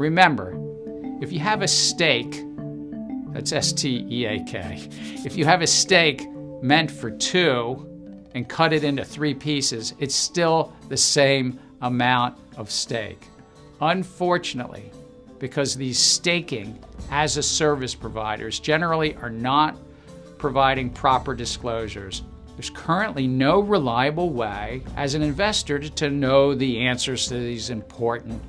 Remember, if you have a stake, that's S-T-E-A-K, if you have a stake meant for 2 and cut it into 3 pieces, it's still the same amount of stake. Unfortunately, because these staking as a service providers generally are not providing proper disclosures, there's currently no reliable way as an investor to know the answers to these important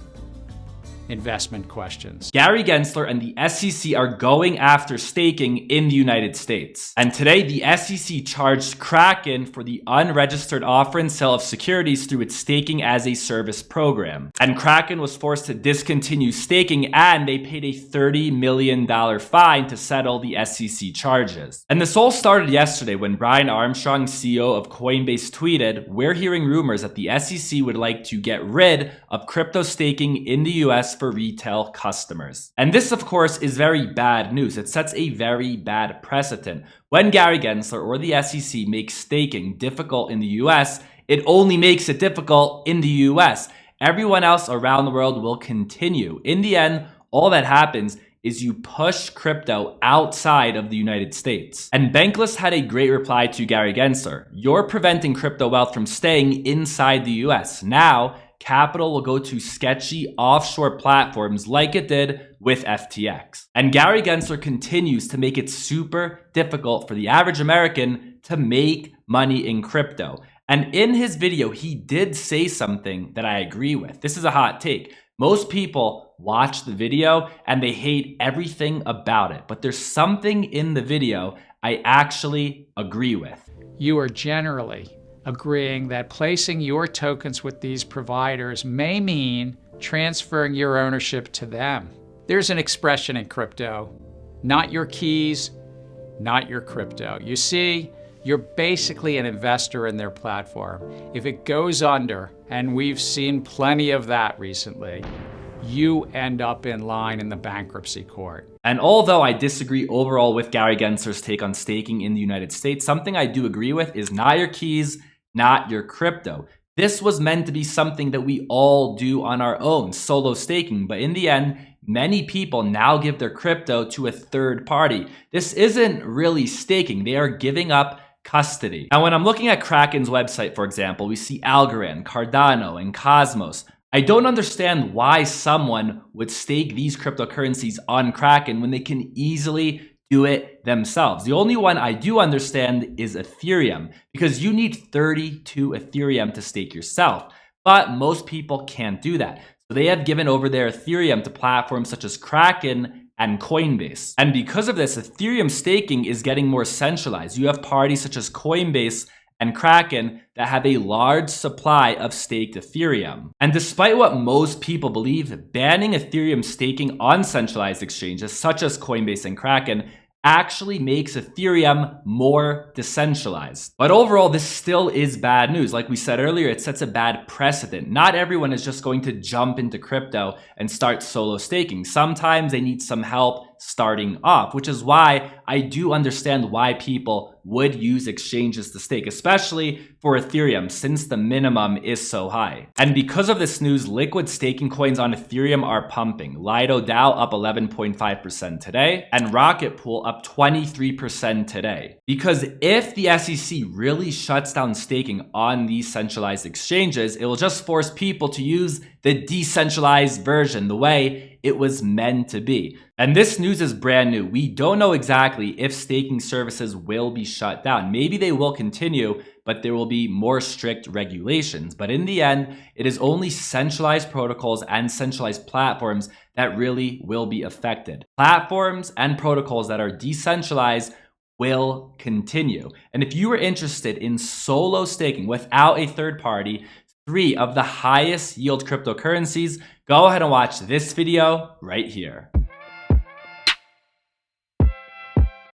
investment questions. Gary Gensler and the SEC are going after staking in the United States. And today, the SEC charged Kraken for the unregistered offer and sale of securities through its staking as a service program. And Kraken was forced to discontinue staking, and they paid a $30 million fine to settle the SEC charges. And this all started yesterday when Brian Armstrong, CEO of Coinbase, tweeted, "We're hearing rumors that the SEC would like to get rid of crypto staking in the US for retail customers." And this, of course, is very bad news. It sets a very bad precedent. When Gary Gensler or the SEC makes staking difficult in the US, it only makes it difficult in the US. Everyone else around the world will continue. In the end, all that happens is you push crypto outside of the United States. And Bankless had a great reply to Gary Gensler. "You're preventing crypto wealth from staying inside the US. Now, capital will go to sketchy offshore platforms like it did with FTX." And Gary Gensler continues to make it super difficult for the average American to make money in crypto. And in his video, he did say something that I agree with. This is a hot take. Most people watch the video and they hate everything about it. But there's something in the video I actually agree with. You are generally agreeing that placing your tokens with these providers may mean transferring your ownership to them. There's an expression in crypto, not your keys, not your crypto. You see, you're basically an investor in their platform. If it goes under, and we've seen plenty of that recently, you end up in line in the bankruptcy court. And although I disagree overall with Gary Gensler's take on staking in the United States, something I do agree with is not your keys, not your crypto. This was meant to be something that we all do on our own, solo staking. But in the end, many people now give their crypto to a third party. This isn't really staking. They are giving up custody. Now, when I'm looking at Kraken's website, for example, we see Algorand, Cardano, and Cosmos. I don't understand why someone would stake these cryptocurrencies on Kraken when they can easily do it themselves. The only one I do understand is Ethereum, because you need 32 Ethereum to stake yourself. But most people can't do that. So they have given over their Ethereum to platforms such as Kraken and Coinbase. And because of this, Ethereum staking is getting more centralized. You have parties such as Coinbase and Kraken that have a large supply of staked Ethereum. And despite what most people believe, banning Ethereum staking on centralized exchanges such as Coinbase and Kraken actually makes Ethereum more decentralized. But overall, this still is bad news. Like we said earlier, it sets a bad precedent. Not everyone is just going to jump into crypto and start solo staking. Sometimes they need some help starting off, which is why I do understand why people would use exchanges to stake, especially for Ethereum, since the minimum is so high. And because of this news, liquid staking coins on Ethereum are pumping. Lido DAO up 11.5% today, and Rocket Pool up 23% today. Because if the SEC really shuts down staking on these centralized exchanges, it will just force people to use the decentralized version the way it was meant to be. And this news is brand new. We don't know exactly if staking services will be shut down. Maybe they will continue, but there will be more strict regulations. But in the end, it is only centralized protocols and centralized platforms that really will be affected. Platforms and protocols that are decentralized will continue. And if you are interested in solo staking without a third party, 3 of the highest yield cryptocurrencies, go ahead and watch this video right here.